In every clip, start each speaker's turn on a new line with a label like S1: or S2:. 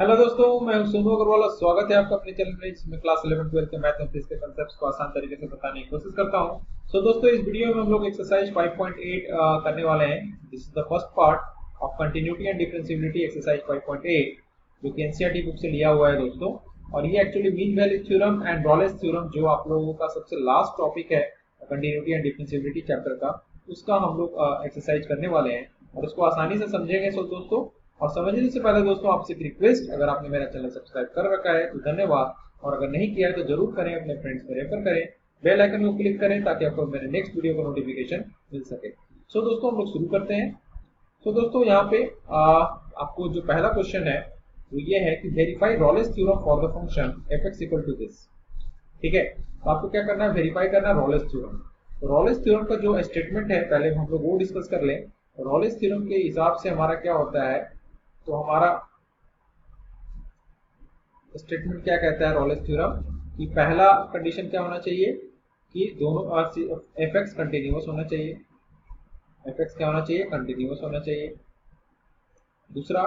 S1: Hello दोस्तों, मैं हूं सोनू अग्रवाल और स्वागत है आपका अपने चैनल में जिसमें क्लास 11 12 के मैथ और फिजिक्स के कांसेप्ट्स को आसान तरीके से बताने की कोशिश करता हूं। दोस्तों, इस वीडियो में हम लोग एक्सरसाइज 5.8 करने वाले हैं। This is the first part of continuity and differentiability exercise 5.8 जो कि एनसीईआरटी बुक से लिया हुआ है दोस्तों। और ये actually mean value theorem and Rolle's theorem जो आप लोगों का सबसे लास्ट टॉपिक है कंटिन्यूटी एंड डिफरेंशिएबिलिटी चैप्टर का, उसका हम लोग एक्सरसाइज करने वाले हैं और उसको आसानी से समझेंगे। दोस्तों, और समझने से पहले दोस्तों आपसे एक रिक्वेस्ट, अगर आपने मेरा चैनल सब्सक्राइब कर रखा है तो धन्यवाद, और अगर नहीं किया है तो जरूर करें, अपने फ्रेंड्स में रेफर करें, बेल आइकन को क्लिक करें ताकि आपको मेरे नेक्स्ट वीडियो का नोटिफिकेशन मिल सके। दोस्तों हम लोग शुरू करते हैं। दोस्तों यहाँ पे आपको जो पहला क्वेश्चन है वो ये है कि verify Rolle's theorem for the function f x equal to this. ठीक है, तो आपको क्या करना है, वेरीफाई करना है रॉलेस थ्योरम। तो रॉलेस थ्योरम का जो स्टेटमेंट है पहले हम लोग वो डिस्कस कर लें। रॉलेस थ्योरम के हिसाब से हमारा क्या होता है, तो हमारा स्टेटमेंट क्या कहता है रॉलेस थ्योरम कि पहला कंडीशन क्या होना चाहिए कि दोनों एफ एक्स कंटिन्यूअस होना चाहिए। एफ एक्स क्या होना चाहिए, कंटिन्यूअस होना चाहिए। दूसरा,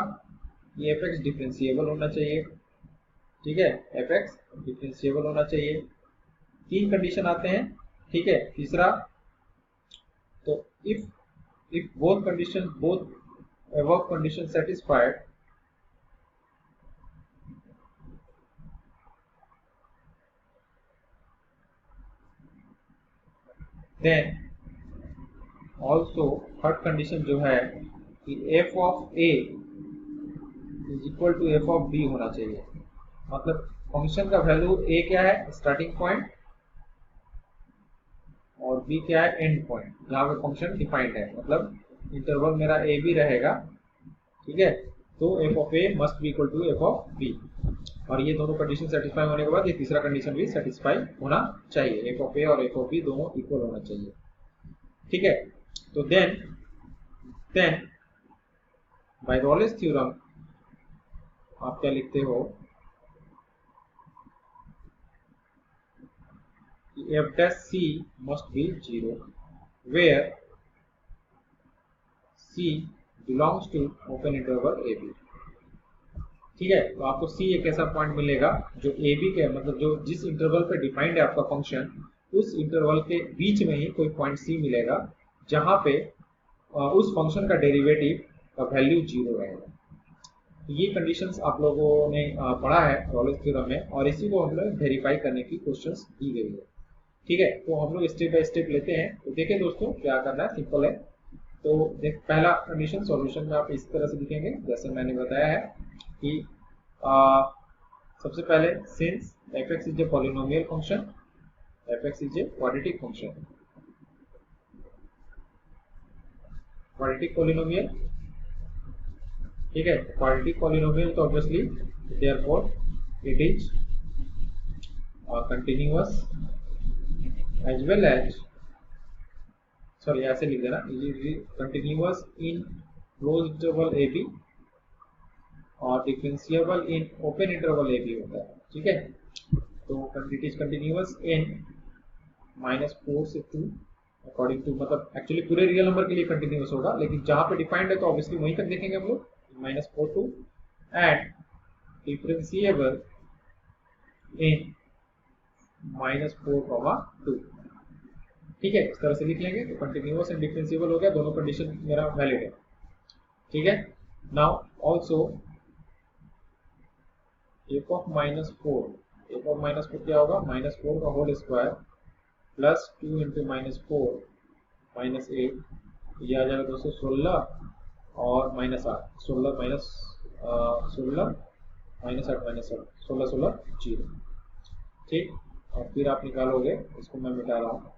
S1: ये एफ एक्स डिफरेंशिएबल होना चाहिए। ठीक है, एफ एक्स डिफरेंशिएबल होना चाहिए। तीन कंडीशन आते हैं। ठीक है, तीसरा, तो if both condition both above condition satisfied, then also third condition जो है कि F of A is equal to F of B होना चाहिए। मतलब फंक्शन का वैल्यू ए क्या है, स्टार्टिंग पॉइंट, और बी क्या है, एंड पॉइंट, जहाँ पे फंक्शन डिफाइंड है। मतलब इंटरवल मेरा ए बी रहेगा। ठीक है, तो F of A must be equal to F of B. और ये दोनों कंडीशन सेटिस्फाई होने के बाद ये तीसरा कंडीशन भी सेटिस्फाई होना चाहिए, एफ ऑफ ए और एफ ऑफ बी दोनों इक्वल होना चाहिए। ठीक है, तो देन बाय रॉलेस थ्योरम आप क्या लिखते हो कि F dash C must be zero where C belongs to open interval A B. ठीक है, तो आपको सी एक ऐसा पॉइंट मिलेगा जो ए बी के, मतलब जो जिस इंटरवल पे डिफाइंड है आपका फंक्शन, उस इंटरवल के बीच में ही कोई पॉइंट सी मिलेगा जहां पे उस फंक्शन का डेरिवेटिव का वैल्यू जीरो रहेगा। ये कंडीशंस आप लोगों ने पढ़ा है रॉलेस थ्योरम में, और इसी को हम लोग वेरीफाई करने की क्वेश्चंस दी गई है। ठीक है, तो हम लोग स्टेप बाय स्टेप लेते हैं। तो देखिए दोस्तों, क्या करना है, सिंपल है। तो देख, पहला कंडीशन सॉल्यूशन में आप इस तरह से लिखेंगे जैसे मैंने बताया है कि आ, सबसे पहले since f x is a polynomial function, f x is a quadratic function, quadratic polynomial. ठीक है, क्वाड्रेटिक पॉलिनोमियल तो obviously therefore it is continuous as well as, sorry ऐसे लिख देना, continuous in closed interval A b और differentiable in open interval A b होता है। ठीक है, तो इट इज कंटिन्यूअस इन -4 से 2 अकॉर्डिंग टू, मतलब एक्चुअली पूरे रियल नंबर के लिए कंटिन्यूअस होगा, लेकिन जहां पे डिफाइंड है तो ऑब्वियसली वहीं तक देखेंगे हम लोग, -4 टू, एंड डिफरेंशिएबल इन -4, 2। ठीक है, इस तरह से लिख लेंगे तो कंटिन्यूअस एंड डिफरेंशिएबल हो गया, दोनों कंडीशन मेरा वैलिड है। ठीक है, now also F of -4, F of -4 क्या होगा, -4 का होल स्क्वायर प्लस 2 इंटू -4 -8, ये आ जाएगा दोस्तों 16 और -8, 16 माइनस 16 -8 -8, 16 16 जीरो। ठीक, और फिर आप निकालोगे, इसको मैं मिटा रहा हूँ,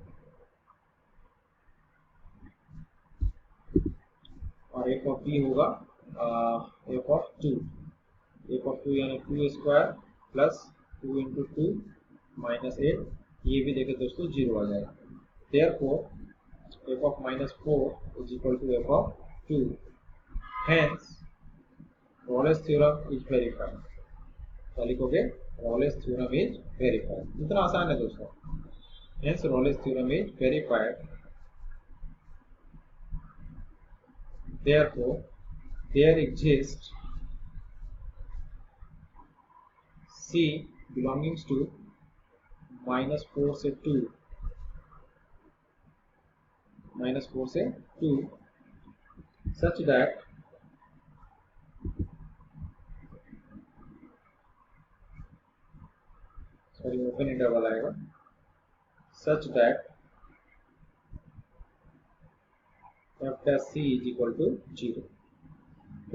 S1: और एफ ऑफ बी होगा एफ ऑफ 2, एफ ऑफ 2 यानी 2 स्क्वायर प्लस 2 इंटू 2 -8, ये भी देखे दोस्तों जीरो आ जाएगा। Therefore f of -4 is equal to F of 2, hence Rolle's theorem is verified. क्या लिखोगे, रॉलेस थ्योरम इज वेरीफाइड। इतना आसान है दोस्तों, hence Rolle's theorem is verified, therefore there exist C belongs to -4 से 2, -4 से 2 such that ओपन इंटरवल आएगा, such that f dash c is equal to 0।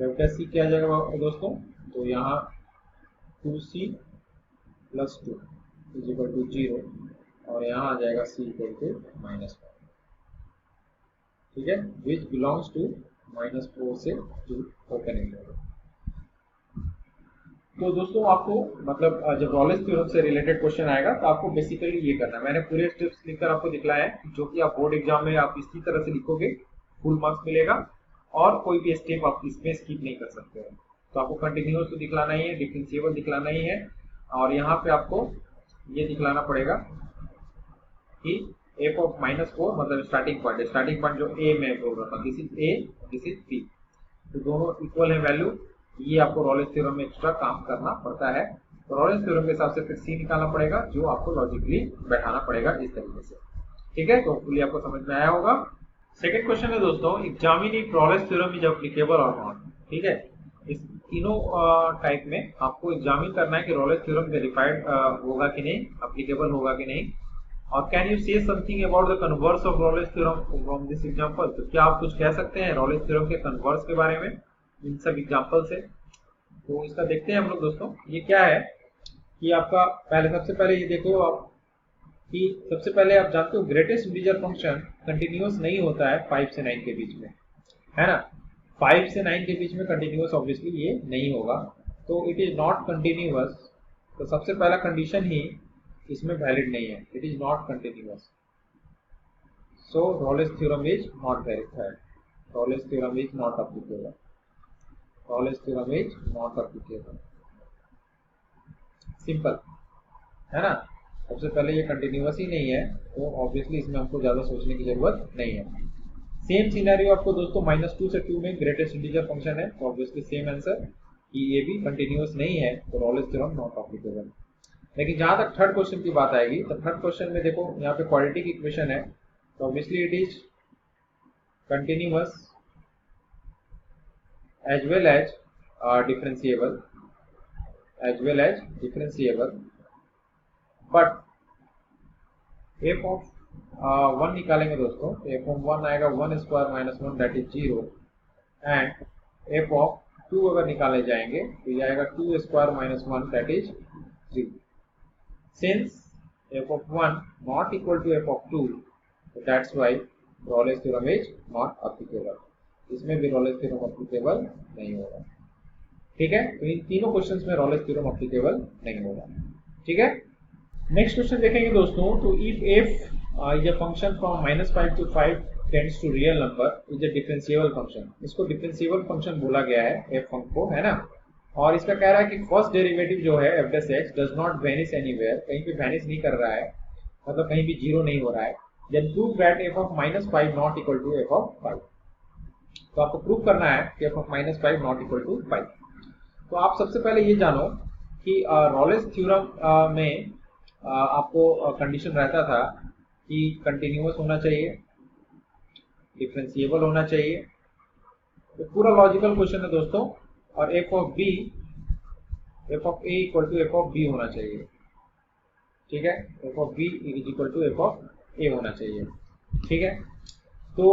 S1: f dash c क्या आ जाएगा दोस्तों, तो यहाँ 2c plus 2 is equal to 0 और यहाँ आ जाएगा c इक्वल टू -1, ठीक है, विच बिलोंग्स टू -4 से 2 ओपन इंटरवल। तो दोस्तों आपको मतलब जब रॉलेस थ्योरम से रिलेटेड क्वेश्चन आएगा तो आपको बेसिकली ये करना है। मैंने पूरे स्टेप्स लिखकर आपको दिखलाया है, जो कि आप बोर्ड एग्जाम में आप इसी तरह से लिखोगे फुल मार्क्स मिलेगा और कोई भी स्टेप आप इसमें स्किप नहीं कर सकते हो। तो आपको कंटिन्यूअस तो दिखलाना ही है, डिफरेंशिएबल दिखलाना ही है, और यहाँ पे आपको ये दिखलाना पड़ेगा कि f ऑफ -4 मतलब स्टार्टिंग पॉइंट जो a में बोल रहा था, this is a, this is b, तो दोनों इक्वल है वैल्यू। ये आपको रॉलेस थ्योरम में एक्स्ट्रा काम करना पड़ता है। तो रॉलेस थ्योरम के हिसाब से फिर c निकालना पड़ेगा, जो आपको लॉजिकली बैठाना पड़ेगा इस तरीके से, ठीक है। तो होपफुली आपको समझ में आया होगा। सेकंड क्वेश्चन है दोस्तों, examine if Rolle's theorem is applicable और नॉट, ठीक है। इस तीनों टाइप में आपको एग्जामिन करना है कि रॉलेस थ्योरम वेरीफाइड होगा कि नहीं, एप्लीकेबल होगा कि नहीं, और can you say something about the converse of Rolle's theorem from this example. तो क्या आप कुछ कह सकते हैं रॉलेस थ्योरम के कन्वर्स के बारे में इन सब एग्जांपल से। तो इसका देखते हैं हम लोग दोस्तों। ये क्या है कि आपका सबसे पहले ये देखो आप कि सबसे पहले आप जानते हो ग्रेटेस्ट इंटीजर फंक्शन कंटिन्यूअस नहीं होता है 5 से 9 के बीच में, है ना। 5 से 9 के बीच में कंटिन्यूअस ऑब्वियसली ये नहीं होगा, तो इट इज नॉट कंटिन्यूअस। तो सबसे पहला कंडीशन ही इसमें वैलिड नहीं है, it is not continuous, so Rolle's theorem is not verified, Rolle's theorem is not applicable, Rolle's theorem is not applicable, simple, है ना। सबसे पहले ये कंटिन्यूअस ही नहीं है, तो ऑब्वियसली इसमें हमको ज्यादा सोचने की जरूरत नहीं है। सेम सिनेरियो आपको दोस्तों -2 से 2 में ग्रेटेस्ट इंटीजर फंक्शन है, तो ऑब्वियसली सेम आंसर कि ये भी कंटिन्यूअस नहीं है, तो रॉलेस थ्योरम नॉट एप्लीकेबल। लेकिन जहां तक थर्ड क्वेश्चन की बात आएगी, तो थर्ड क्वेश्चन में देखो यहाँ पे क्वाड्रेटिक इक्वेशन है, तो obviously it is continuous as well as differentiable, but f of 1 निकालेंगे दोस्तों, तो f of 1 आएगा 1 square minus 1 that is 0, and f of 2 अगर निकाले जाएंगे तो ये आएगा 2 square minus 1 that is 3। Since f of 1 not equal to f of 2, that's why Rolle's theorem is not applicable, इसमें भी रॉलेस थ्योरम एप्लीकेबल नहीं होगा, ठीक है। तो इन तीनों क्वेश्चंस में रॉलेस थ्योरम एप्लीकेबल नहीं होगा, ठीक है। नेक्स्ट क्वेश्चन देखेंगे दोस्तों, तो if f is a function from -5 to 5 tends to real number is a differentiable function, इसको डिफरेंशिएबल फंक्शन बोला गया है f फंक्शन को, है ना। और इसका कह रहा है कि फर्स्ट डेरिवेटिव जो है f dash x does not vanish anywhere, कहीं पे वेनिश नहीं कर रहा है, मतलब कहीं भी जीरो नहीं हो रहा है। Then prove that f of -5 not equal to f of 5, तो आपको प्रूव करना है कि f of -5 not equal to 5। तो आप सबसे पहले ये जानो कि रॉलेस थ्योरम में आपको कंडीशन रहता था कि कंटिन्यूअस होना चाहिए, डिफरेंशिएबल होना चाहिए, तो पूरा लॉजिकल क्वेश्चन है दोस्तों, और f of a equal to f of b होना चाहिए, ठीक है, f of b is equal to f of a होना चाहिए, ठीक है। तो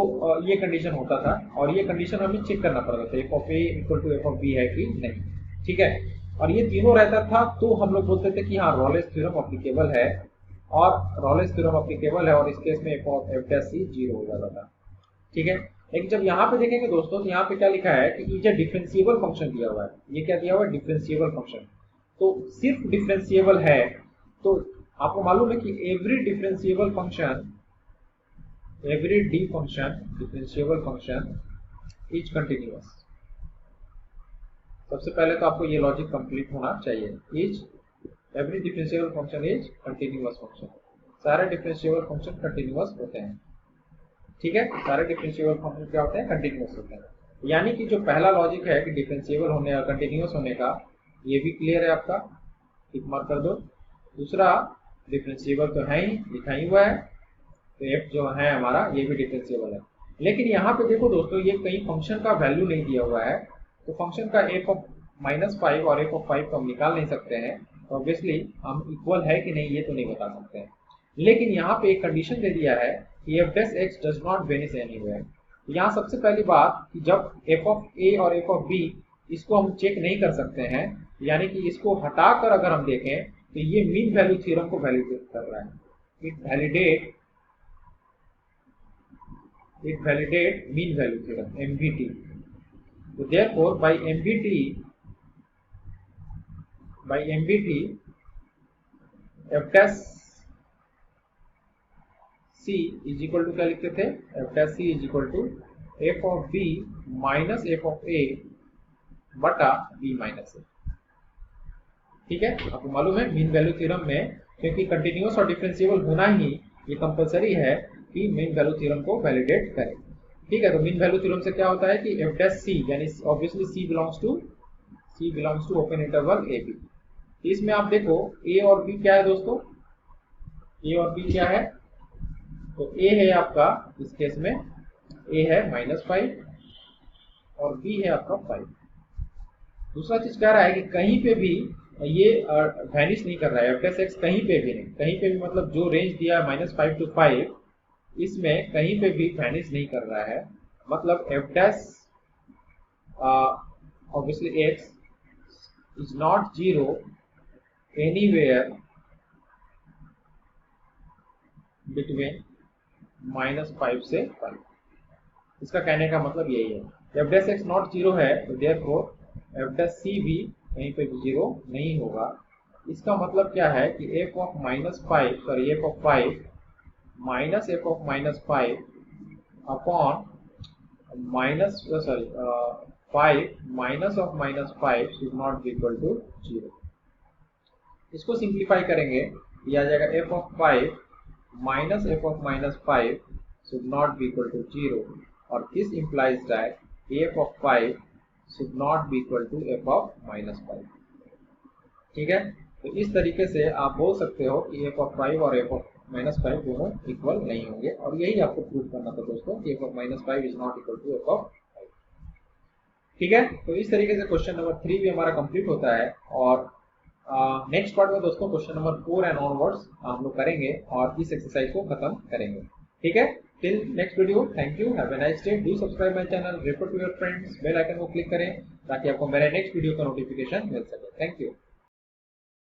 S1: ये कंडीशन होता था, और ये कंडीशन हमें चेक करना पड़ता था f of a equal to f of b है कि नहीं, ठीक है। और ये तीनों रहता था तो हम लोग बोलते थे कि हाँ रॉलेस थ्योरम एप्लीकेबल है, और रॉलेस थ्योरम एप्लीकेबल है, और इस केस में f dash c 0 हो जाता था, ठीक है। लेकिन जब यहाँ पे देखेंगे दोस्तों, तो यहाँ पे क्या लिखा है कि इज अ डिफरेंशिएबल फंक्शन दिया हुआ है, ये क्या दिया हुआ है, डिफरेंशिएबल फंक्शन। तो सिर्फ डिफरेंशिएबल है, तो आपको मालूम है कि every differentiable function, every d function, differentiable function is continuous। सबसे पहले तो आपको ये लॉजिक कंप्लीट होना चाहिए, is every differentiable function is continuous function, सारे डिफरेंशिएबल फंक्शन कंटिन्यूअस होते हैं, ठीक है। सारे डिफरेंशिएबल फंक्शन क्या होते हैं, कंटिन्यूअस होते हैं। यानी कि जो पहला लॉजिक है कि डिफरेंशिएबल होने और कंटिन्यूअस होने का, ये भी क्लियर है आपका, टिक मार्क कर दो। दूसरा डिफरेंशिएबल तो है ही, लिखा ही हुआ है, तो f जो है हमारा ये भी डिफरेंशिएबल है। लेकिन यहाँ पे देखो दोस्तों, ये कहीं फंक्शन का वैल्यू नहीं दिया हुआ है, तो फंक्शन का f ऑफ -5 और f ऑफ 5 को हम निकाल नहीं सकते हैं, तो ऑब्वियसली हम इक्वल है कि नहीं ये तो नहीं बता सकते हैं। लेकिन यहाँ पे एक कंडीशन दे दिया है कि f dash x does not vanish anywhere. यहाँ सबसे पहली बात कि जब f ऑफ a और f ऑफ b इसको हम चेक नहीं कर सकते हैं, यानी कि इसको हटाकर अगर हम देखें तो ये मीन वैल्यू थ्योरम को वैलिडेट कर रहा है। It validate mean value theorem MVT। तो therefore by MVT f dash c is equal to क्या लिखते थे, f dash c is equal to f of b minus f of a बटा b minus a। ठीक है, आपको मालूम है मीन वैल्यू थ्योरम में क्योंकि कंटिन्यूअस और डिफरेंशिएबल होना ही ये कंपलसरी है कि मीन वैल्यू थ्योरम को वैलिडेट करें। ठीक है, तो मीन वैल्यू थ्योरम से क्या होता है कि f डैश c यानी obviously c belongs to open interval a b। इसमें आप देखो a और b क्या है दोस्तों, a और b क्या है, तो a है आपका इस केस में a है -5 और b है आपका 5। दूसरा चीज कह रहा है कि कहीं पे भी ये वैनिश नहीं कर रहा है, f डैश x कहीं पे भी नहीं, कहीं पे भी मतलब जो रेंज दिया है -5 to 5 इसमें कहीं पे भी वैनिश नहीं कर रहा है। मतलब f dash obviously x is not 0 anywhere between -5 से 5। इसका कहने का मतलब यही है, f डैश x नॉट 0 है तो देयरफॉर f डैश c भी कहीं पे भी 0 नहीं होगा। इसका मतलब क्या है कि f of -5 minus f of -5 upon 5 minus of -5 should not be equal to 0। इसको सिंप्लीफाई करेंगे, ये आ जाएगा f of 5 minus f of -5 should not be equal to 0 और this implies that f of 5 should not be equal to f of -5। ठीक है, तो इस तरीके से आप बोल सकते हो कि f of 5 और f of -5 दोनों इक्वल नहीं होंगे, और यही आपको प्रूव करना था दोस्तों कि f of -5 is not equal to f of 5। ठीक है, तो इस तरीके से क्वेश्चन नंबर 3 भी हमारा कंप्लीट होता है, और नेक्स्ट पार्ट में दोस्तों क्वेश्चन नंबर 4 एंड ऑनवर्ड्स हम लोग करेंगे और इस एक्सरसाइज को खत्म करेंगे। ठीक है, till next video, thank you, have a nice day, do subscribe my channel, refer to your friends, bell icon को क्लिक करें ताकि आपको मेरे नेक्स्ट वीडियो का नोटिफिकेशन मिल सके। Thank you.